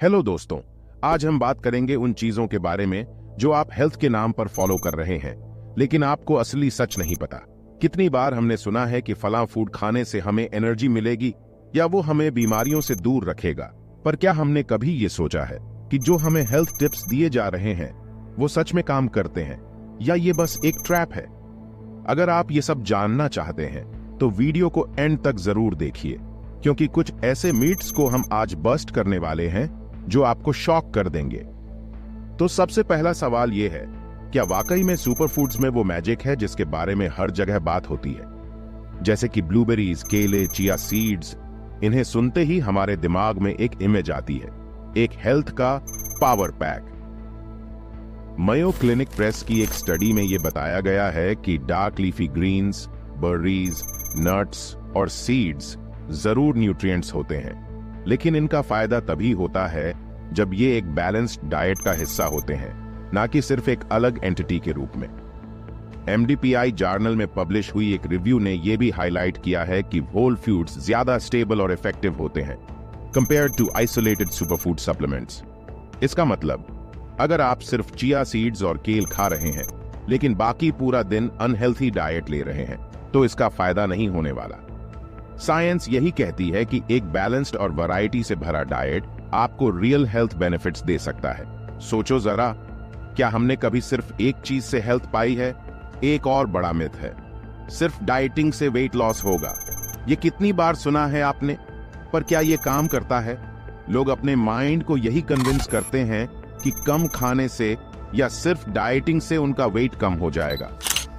Hello दोस्तों, आज हम बात करेंगे उन चीजों के बारे में जो आप हेल्थ के नाम पर फॉलो कर रहे हैं, लेकिन आपको असली सच नहीं पता। कितनी बार हमने सुना है कि फलां फूड खाने से हमें एनर्जी मिलेगी या वो हमें बीमारियों से दूर रखेगा, पर क्या हमने कभी ये सोचा है कि जो हमें हेल्थ टिप्स दिए जा रहे हैं वो सच में काम करते हैं या ये बस एक ट्रैप है? अगर आप ये सब जानना चाहते हैं तो वीडियो को एंड तक जरूर देखिए, क्योंकि कुछ ऐसे मीट्स को हम आज बस्ट करने वाले हैं जो आपको शॉक कर देंगे। तो सबसे पहला सवाल यह है, क्या वाकई में सुपर फूड्स में वो मैजिक है जिसके बारे में हर जगह बात होती है? जैसे कि ब्लूबेरीज, केले, चिया सीड्स, इन्हें सुनते ही हमारे दिमाग में एक इमेज आती है, एक हेल्थ का पावर पैक। मयो क्लिनिक प्रेस की एक स्टडी में यह बताया गया है कि डार्क लीफी ग्रीन्स, बर्रीज, नट्स और सीड्स जरूर न्यूट्रिएंट्स होते हैं, लेकिन इनका फायदा तभी होता है जब ये एक बैलेंस्ड डाइट का हिस्सा होते हैं, ना कि सिर्फ एक अलग एंटिटी के रूप में। MDPI जर्नल में पब्लिश हुई एक रिव्यू ने यह भी हाईलाइट किया है कि होल फूड्स ज्यादा स्टेबल और इफेक्टिव होते हैं compared to isolated superfood supplements. इसका मतलब, अगर आप सिर्फ चिया सीड्स और केल खा रहे हैं लेकिन बाकी पूरा दिन अनहेल्थी डाइट ले रहे हैं, तो इसका फायदा नहीं होने वाला। साइंस यही कहती है कि एक बैलेंस्ड और वैरायटी से भरा डाइट आपको रियल हेल्थ बेनिफिट्स दे सकता है। सोचो जरा, क्या हमने कभी सिर्फ एक चीज से हेल्थ पाई है? एक और बड़ा मिथ है, सिर्फ डाइटिंग से वेट लॉस होगा। ये कितनी बार सुना है आपने, पर क्या ये काम करता है? लोग अपने माइंड को यही कन्विंस करते हैं कि कम खाने से या सिर्फ डाइटिंग से उनका वेट कम हो जाएगा,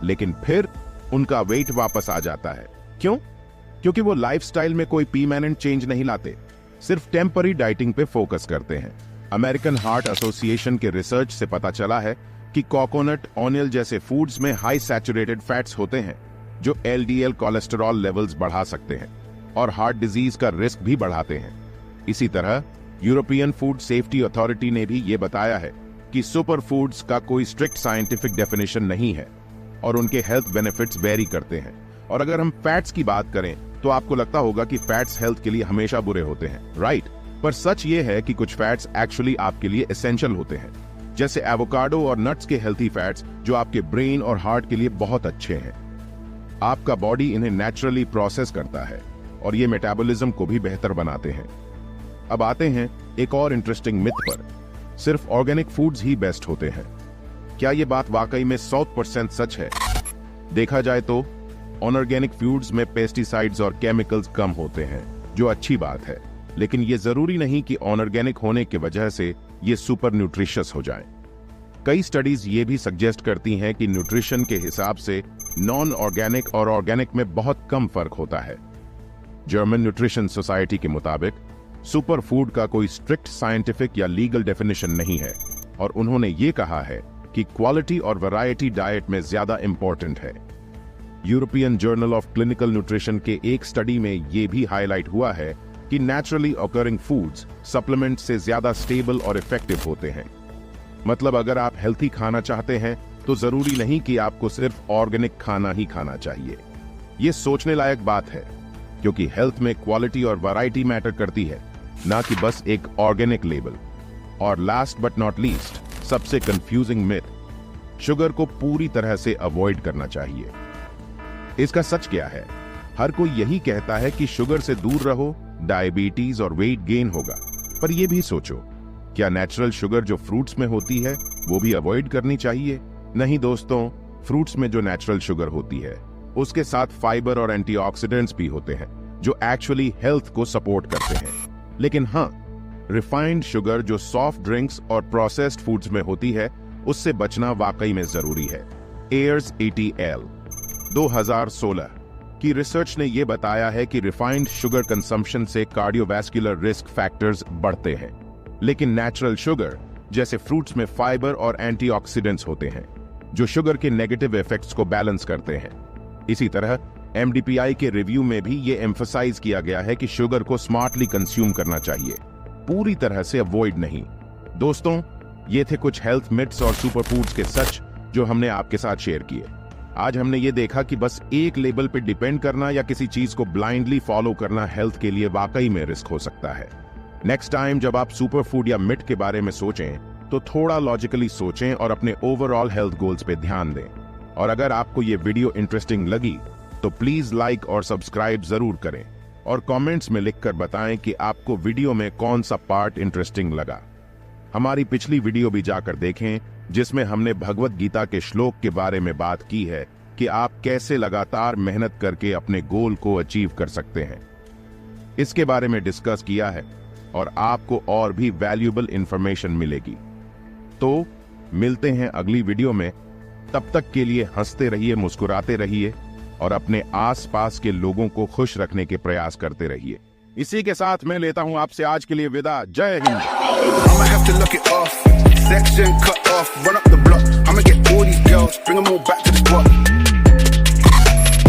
लेकिन फिर उनका वेट वापस आ जाता है। क्यों? क्योंकि वो लाइफस्टाइल में कोई परमानेंट चेंज नहीं लाते, सिर्फ टेम्पररी डाइटिंग पे फोकस करते हैं। अमेरिकन हार्ट एसोसिएशन के रिसर्च से पता चला है कि कोकोनट, ऑनियल जैसे फूड्स में हाई सैचुरेटेड फैट्स होते हैं जो LDL कोलेस्टेरॉल लेवल्स बढ़ा सकते हैं और हार्ट डिजीज का रिस्क भी बढ़ाते हैं। इसी तरह यूरोपियन फूड सेफ्टी अथॉरिटी ने भी ये बताया है कि सुपर फूड्स का कोई स्ट्रिक्ट साइंटिफिक डेफिनेशन नहीं है और उनके हेल्थ बेनिफिट्स वेरी करते हैं। और अगर हम फैट्स की बात करें तो आपको लगता होगा कि फैट्स हेल्थ के लिए हमेशा बुरे होते हैं, राइट? पर सच ये है कि कुछ फैट्स एक्चुअली आपके लिए एसेंशियल होते हैं, जैसे एवोकाडो और नट्स के हेल्थी फैट्स जो आपके ब्रेन और हार्ट के लिए बहुत अच्छे हैं। आपका बॉडी इन्हें नेचुरली प्रोसेस करता है और ये मेटाबॉलिज्म को भी बेहतर बनाते हैं। अब आते हैं एक और इंटरेस्टिंग मिथ पर, सिर्फ ऑर्गेनिक फूड्स ही बेस्ट होते हैं। क्या ये बात वाकई में 100% सच है? देखा जाए तो अनऑर्गेनिक फूड्स में पेस्टिसाइड्स और केमिकल्स कम होते हैं, जो अच्छी बात है, लेकिन ये जरूरी नहीं कि अनऑर्गेनिक होने की वजह से ये सुपर न्यूट्रिशियस हो जाएं। कई स्टडीज ये भी सजेस्ट करती हैं कि न्यूट्रिशन के हिसाब से नॉन ऑर्गेनिक और ऑर्गेनिक में बहुत कम फर्क होता है। जर्मन न्यूट्रिशन सोसाइटी के मुताबिक सुपर फूड का कोई स्ट्रिक्ट साइंटिफिक या लीगल डेफिनेशन नहीं है और उन्होंने ये कहा है कि क्वालिटी और वैरायटी डाइट में ज्यादा इंपॉर्टेंट है। European journal of clinical nutrition के एक स्टडी में यह भी हाईलाइट हुआ है कि नेचुरली ऑकरिंग फूड्स सप्लीमेंट से ज्यादा स्टेबल और इफेक्टिव होते हैं। मतलब अगर आप हेल्थी खाना चाहते हैं तो जरूरी नहीं कि आपको सिर्फ ऑर्गेनिक खाना ही खाना चाहिए। यह सोचने लायक बात है, क्योंकि हेल्थ में क्वालिटी और वैरायटी मैटर करती है, ना कि बस एक ऑर्गेनिक लेबल। और लास्ट बट नॉट लीस्ट, सबसे कंफ्यूजिंग मिथ, शुगर को पूरी तरह से अवॉइड करना चाहिए। इसका सच क्या है? हर कोई यही कहता है कि शुगर से दूर रहो, डायबिटीज और वेट गेन होगा, पर यह भी सोचो, क्या नेचुरल शुगर जो फ्रूट्स में होती है वो भी अवॉइड करनी चाहिए? नहीं दोस्तों, फ्रूट्स में जो नेचुरल शुगर होती है उसके साथ फाइबर और एंटीऑक्सीडेंट्स भी होते हैं जो एक्चुअली हेल्थ को सपोर्ट करते हैं। लेकिन हाँ, रिफाइंड शुगर जो सॉफ्ट ड्रिंक्स और प्रोसेस्ड फूड्स में होती है उससे बचना वाकई में जरूरी है। एयर्स ATL 2016 की रिसर्च ने यह बताया है कि रिफाइंड शुगर कंजम्पशन से कार्डियोवैस्कुलर रिस्क फैक्टर्स बढ़ते हैं, लेकिन नेचुरल शुगर जैसे फ्रूट्स में फाइबर और एंटीऑक्सीडेंट्स होते हैं जो शुगर के नेगेटिव इफेक्ट्स को बैलेंस करते हैं। इसी तरह MDPI के रिव्यू में भी यह एम्फसाइज किया गया है कि शुगर को स्मार्टली कंज्यूम करना चाहिए, पूरी तरह से अवॉइड नहीं। दोस्तों, ये थे कुछ हेल्थ मिथ्स और सुपर फूड्स के सच जो हमने आपके साथ शेयर किए। आज हमने ये देखा कि बस एक लेबल पे डिपेंड करना या किसी चीज को ब्लाइंडली फॉलो करना हेल्थ के लिए वाकई में रिस्क हो सकता है। नेक्स्ट टाइम जब आप सुपर फूड या मिट के बारे में सोचें तो थोड़ा लॉजिकली सोचें और अपने ओवरऑल हेल्थ गोल्स पे ध्यान दें। और अगर आपको ये वीडियो इंटरेस्टिंग लगी तो प्लीज लाइक और सब्सक्राइब जरूर करें और कमेंट्स में लिखकर बताएं कि आपको वीडियो में कौन सा पार्ट इंटरेस्टिंग लगा। हमारी पिछली वीडियो भी जाकर देखें जिसमें हमने भगवत गीता के श्लोक के बारे में बात की है कि आप कैसे लगातार मेहनत करके अपने गोल को अचीव कर सकते हैं। इसके बारे में डिस्कस किया है और आपको और भी वैल्यूएबल इंफॉर्मेशन मिलेगी। तो मिलते हैं अगली वीडियो में, तब तक के लिए हंसते रहिए, मुस्कुराते रहिए और अपने आसपास के लोगों को खुश रखने के प्रयास करते रहिए। इसी के साथ मैं लेता हूं आपसे आज के लिए विदा। जय Hind. I'ma have to look it off. Section cut off, run up the block. I'ma get all these girls, bring them all back to the spot.